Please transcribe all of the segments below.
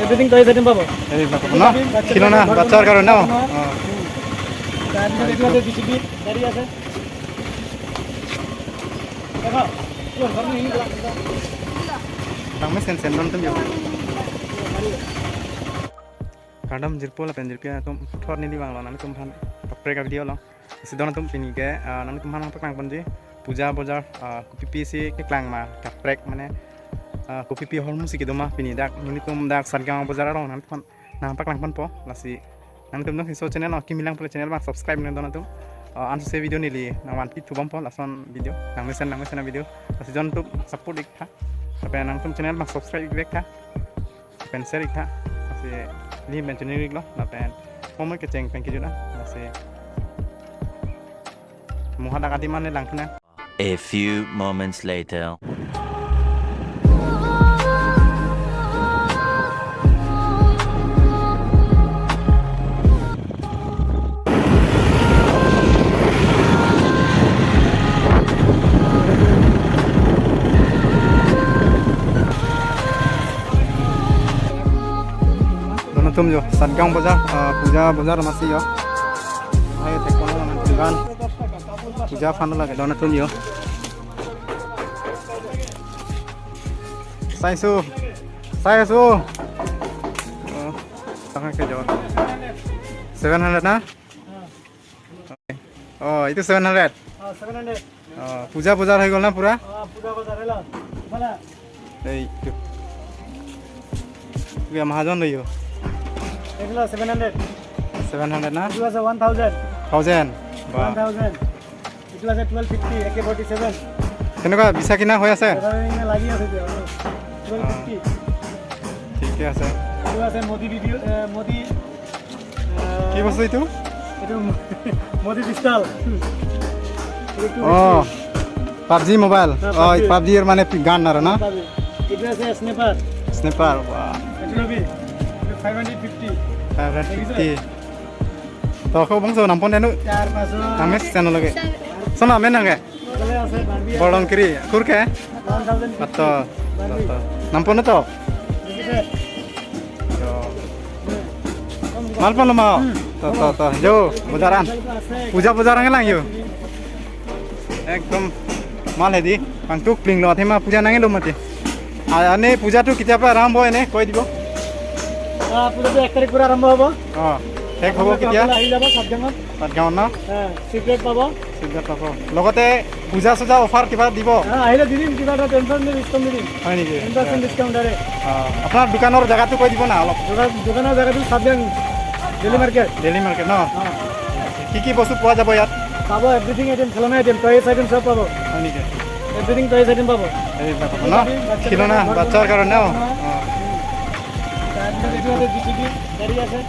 Everything টয়স item পাবো এই পাব না খিলনা বাচ্চার কারণে না তারপরে এগুলো আছে জিসিবি গাড়ি আছে দেখো পুরো ঘর নিয়ে গেলাম Tang mes sen don tum yo. Kadam jirpo la pen jirpia tum thor ni di bang lo nami tum phan tapre ka video lo. Sidon tum pini ke nami tum phan paklang panji puja bazar kupipi si ke klang ma taprek mane kupipi hormu si kidoma pini dak ni tum dak sargang bazar ro nami phan nam paklang pan po lasi nami tum no hiso channel no kimilang pole channel bang subscribe ne don tum ansu se video ni li nawan pi thubam po lason video nami sen video sidon tum support ikha tapi nang tum channel bang subscribe ik ka pen share ik asi li ben channel ik lo na pen momo ke cheng pen ki juna asi muhada kati mane langkna. A few moments later. Tum jo Satgang bazar puja bazar masih yo ayo tekono nantikan puja fanu lagi dona tum yo sai su sangat ke jawab 700 na oh itu 700 700 puja bazar hai gol na pura puja bazar hela mana ei tu ya mahajon loi yo এগুলো 700 না এগুলো আছে 1000 1000 বা 1000 এগুলো আছে 1250 AK47 কেনেকা বিছা কিনা হৈ আছে এনে লাগি আছে যে 1250 ঠিকে আছে এগুলো আছে মোদি ভিডিও মোদি কি বস্তু এইটো এটা মোদি পিস্তল ও পাবজি মোবাইল ও পাবজি এর মানে গান না না এটা আছে স্নাইপার বাহ এটা বি 550 তো kau bangsa nampon denu 400 names channel lagi sama men nangge এগুলো আছে Barbie bolong kiri kurke 1000 atau nampon to mal pun mau to jo bazaran puja lang yo ekdom mal hedi pangtuk pling lo thema puja nange lo mate ane puja tu kitapa arambo ene koi dibo পুরো 1 তারিখ পুরো আরম্ভ হবে শেষ হ'ব কেতিয়া আহি যাব সাতগাঁৱত ন সিক্ৰেট পাবো লগতে পূজা চূজা অফাৰ কিবা দিব আহিলে দিদিম কিবা এটা টেনশন নেই ডিসকাউন্ট দিদিম হয় নেকি 10% ডিসকাউন্ট আছে আপোনাৰ দোকানৰ জায়গাটো কৈ দিব না অলপ দোকানৰ জায়গাটো সাতগাঁও ডেইলি মাৰ্কেট ন কি বস্তু পোৱা যাব ইয়াত পাবো এভরিথিং আইটেম খেলনা আইটেম টয়স আইটেম সব পাবো হয় নেকি এভরিথিং টয়স আইটেম পাবো এই পাব ন খিলনা বাচ্চাৰ কাৰণে তারপরে এগুলো আছে জিসিবি গাড়ি আছে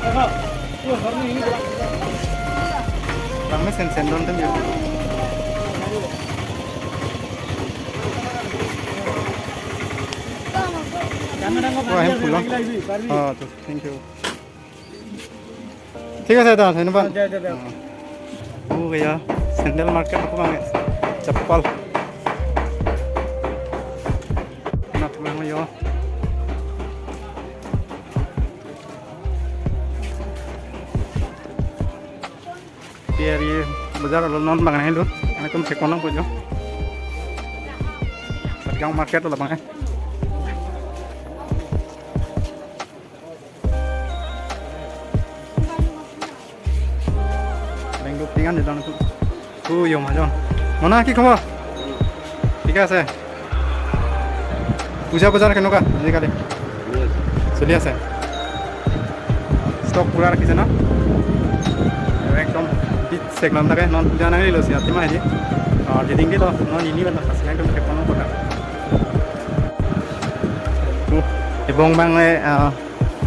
দেখো পুরো ঘর নিয়ে গেলাম Tang mes sen don tum yo wah hem pulang tuh thank you ঠিক আছে দাদা ধন্যবাদ ও গয়া sandal market aku bang ceppal na tulang yo biar ye bazar lo non bang hai lu ana tum se kono ko jo Satgang market lo bang tinggal di dalam itu yo majon mana ki খবৰ ঠিক আছে পূজা বজাৰ কেনেকুৱা আজিকালি চলি আছে stock পুৰা ৰাখিছে না একদম পিট সেগলাম থাকে নন পূজা নাই লৈছে আতি মাহি আর দিদিং দি নন ইনি বানা আছে একদম কোনো কথা এবং বাংলা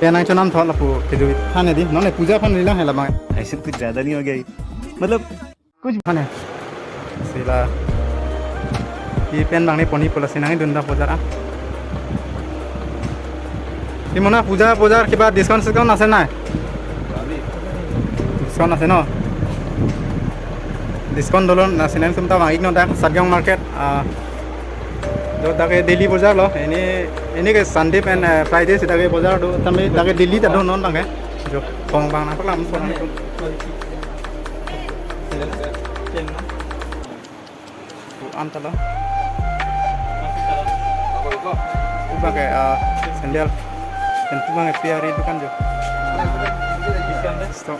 पेना चो नाम थोड़ा पु किधर खाने दी नॉन पूजा फन लीला है लबांग ऐसे कुछ ज़्यादा नहीं हो गया मतलब कुछ खाने सिला ये पेन बांगने पनी पुला सिनांगे दुंदा पूजा रा ये मना पूजा के बाद डिस्काउंट आसे ना डिस्काउंट आसे न डिस्काउंट दोलन ना सिनांगे तुम ता वांगी न दा Satgaon market So dake daily bazar lo ini ke Sunday and Friday se dake bazar do tame dake daily ta do non bang jo kong bang na pak lam phone tu am ta lo tu bang ke sandal dan tu bang PR itu kan jo stop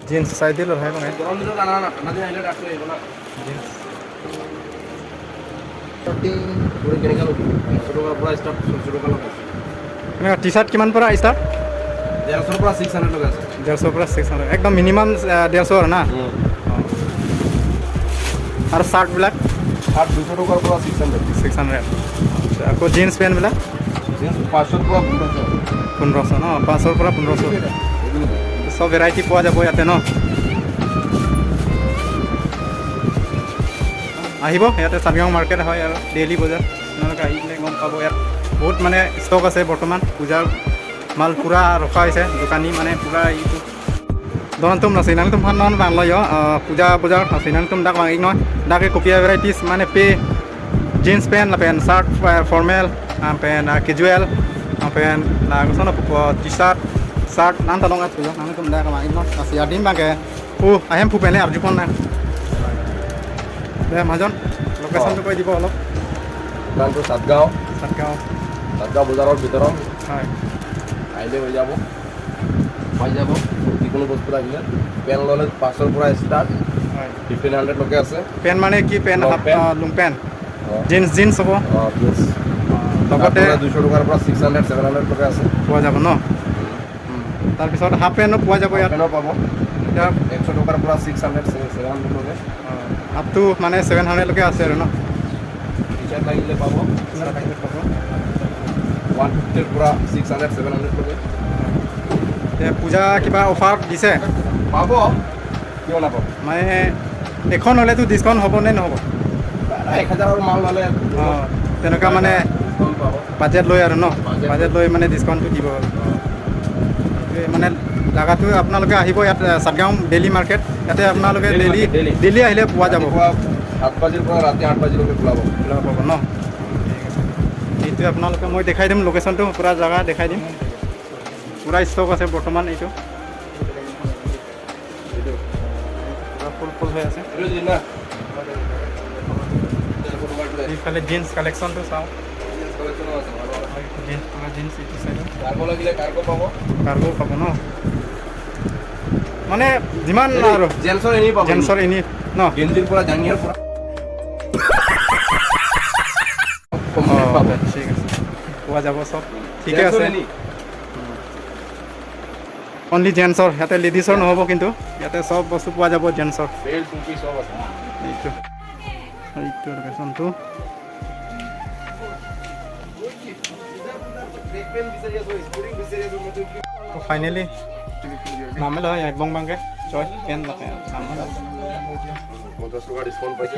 jeans size dilo hai bang jeans t-shirt kiman pura start 150 পৰা 600 টকা আছে 150 pura 600 ekdom minimum 150 na আর shirt বিলাক আর 200 টাকাৰ পৰা 600 আকৌ jeans pant বিলাক jeans 500 পৰা 1500 ন 500 পৰা 1500 সব ভ্যাৰাইটি পোৱা যাব ইয়াতে ন আহিব ইয়াতে চাবিগাঁও মাৰ্কেট হয় আৰু ডেইলি বজাৰ আপোনালোকে আহি কিনে গম পাব ইয়াত বহুত মানে ষ্টক আছে বৰ্তমান পূজাৰ মাল পুৰা ৰখা হৈছে দোকানী মানে পুৰা এইটো Don tum nasi nang tum han non bang lo yo puja puja nasi nang tum dak bang ik no dak ke kopiah varieties mane pe jeans pant la pen shirt formal pen casual pen la ko sono t-shirt shirt nan ta long at yo nang tum dak bang ik no nasi adim bang ke ahem pu pene arju pon na de majon location to koi dibo olop নাম তো Satgaon Satgaon বজাৰৰ ভিতৰত হয় আহিলে হৈ যাব পাই যাব যিকোনো বস্তু লাগিলে পেন ল'লে 500 পৰা ষ্টাৰ্ট হয় 1500 লৈকে আছে পেন মানে কি pant Long pant. Long pant jeans হ'ব প্লাস লগতে 200 টকাৰ পৰা 600 700 লৈকে আছে পোৱা যাব ন তাৰপিছত হাফ পেণ্টো পোৱা যাব ইয়াত পেনো পাব এতিয়া 100 টকাৰ পৰা 600 700 লৈকে আপ টু মানে 700 লৈকে আছে আৰু ন টি-শাৰ্ট লাগিলে পাব 150 পৰা 600 700 লৈকে পূজা কিবা অফাৰ দিছে পাব কিয় নাপাব মানে এখন হ'লেতো ডিছকাউণ্ট হ'ব নে নহ'ব 1000 মাল ল'লে তেনেকুৱা মানে পাব বাজেট লৈ আৰু ন Budget বাজেট লৈ মানে ডিছকাউণ্টটো দিব মানে জাগাটো আপোনালোকে আহিব ইয়াত সাতগাঁও ডেইলি মাৰ্কেট ইয়াতে আপোনালোকে Daily daily market, daily. Daily আহিলে পোৱা যাব 7 বাজিৰ পৰা ৰাতি 8 বাজিলৈকে খোলা পাব খোলা পাব ন এইটোৱে আপোনালোকে মই দেখাই দিম লোকেশ্যনটো পূৰা জেগা দেখাই দিম পূৰা ষ্টক আছে বৰ্তমান এইটো পূৰা ফুল হৈ আছে এইফালে জিন্স কালেকশ্যনটো চাওঁ জিন্স পূৰা জিন্স এইটো চাইডত কাৰ্গো লাগিলে কাৰ্গো পাব কাৰ্গো পাব ন মানে যিমান আৰু জেন্সৰ এনি পাব জেন্সৰ এনি ন গেঞ্জিৰ পৰা জাঙিয়াৰ পৰা পাব ঠিক আছে পোৱা যাব চব ঠিকে আছে অনলি জেন্সৰ ইয়াতে লেডিছৰ নহ'ব কিন্তু ইয়াতে চব বস্তু পোৱা যাব জেন্সৰ বেল টুপি সব আছে এইটো এইটো লোকেশ্যনটো ফাইনেলি নামে লয় একবং বাংকে জয় পেন নামে 50 টকা ডিসকাউন্ট পাইছে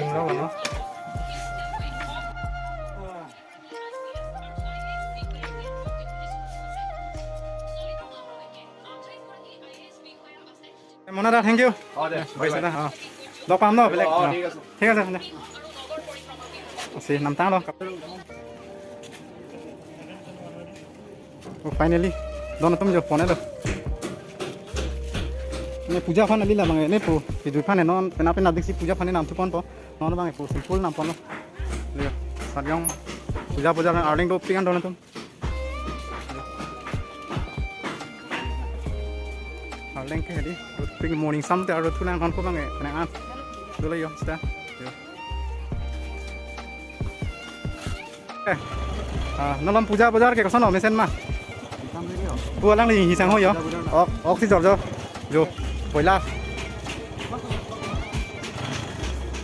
মনা দা থেংক ইউ লগ পাম ন বেলেগ ঠিক আছে আছে নাম তাং finally doon na tumjo pone lo ne puja phane lila mange ne pu pidu phane non pena pena diksi puja phane nam thupon po non bange pu simple nam pon lo le sagyong puja puja kan arling do pikan don tum arling ke di ping morning sam te aro thulang kon ko bange pena an do le yo sta yo nolom puja bazar ke kosan mesen ma Pua lang ni hisang hoy yo. Ok si job jo. Jo. Boila.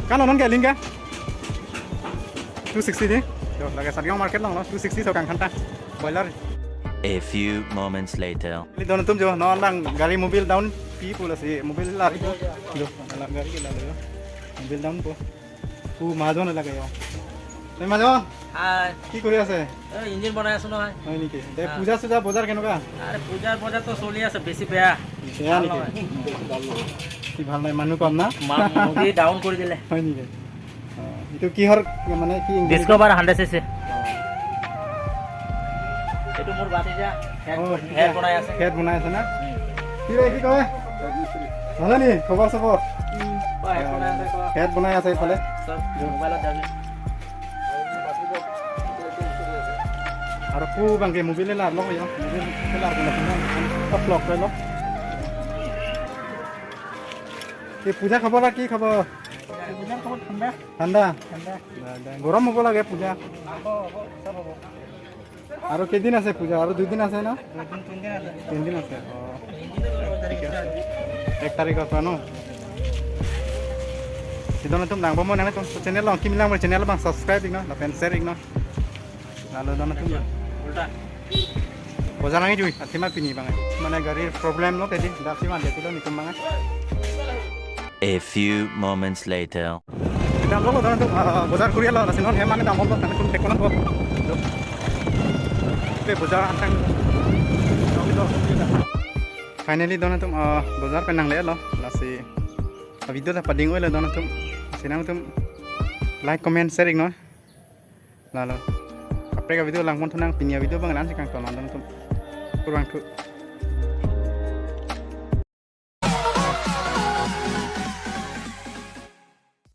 Kan non ke link ka? 260 ni. Jo lage Satgaon market lang no 260 so kang khanta. Boiler. A few moments later. Ini doon tum jo non bang gari mobil down pi pula si mobil lari po. Jo anak gari ke lalu yo. Mobil down po. Majon lage yo. Nei majon. হাই কি কৰি আছে? Engine বনাই আছো নহয় হয় নেকি? দে পূজা সুজা বজাৰ কেনেকুৱা? আরে পূজার বজারতো চলি আছে বেশি বেয়া বেয়া নেকি? কি ভাল নাই মানুহ কম না? মুভি ডাউন করে দিলে হয় নেকি? এইটো কিহৰ মানে কি ডিসকভাৰ 100 সিসি এটো মোৰ বাতিজা হেড বনাই আছে হেড বনাই আছে না? কি ৰে কি কয়? ভালে নি খবৰ খবৰ? হেড বনাই আছে এইফালে সব মোবাইলত যাবি আৰু বাংকে মোবাইলে লাৰ লগ হয় মোবাইল লাৰ বনাই ব্লক কৰি লওক এই পূজা খবৰ কি খবৰ পূজা খবৰ ঠাণ্ডা ঠাণ্ডা গৰম হ'ব লাগে পূজা আৰু কেইদিন আছে পূজা আৰু 2 দিন আছে না 3 দিন আছে 1 তাৰিখৰ পৰা ন sidona tum nang bomo nang tum channel long kim lang mo channel bang subscribe igno la pen share igno lalu dona tum উল্টা bozar nang jui atima pini bang mane gari problem no tedi dapsi man detilo ni tum bang A few moments later. dam lo dona tum bozar kuriya lo sinon he mane dam lo tan tum tekona ko pe bozar antang finally dona tum bozar pe nang le lo lasi video ta pading oi le dona tum sinang tum like comment share igno lalu kapre ka video lang mon thunang pinia video bang nan sikang ton dona tum kurang tu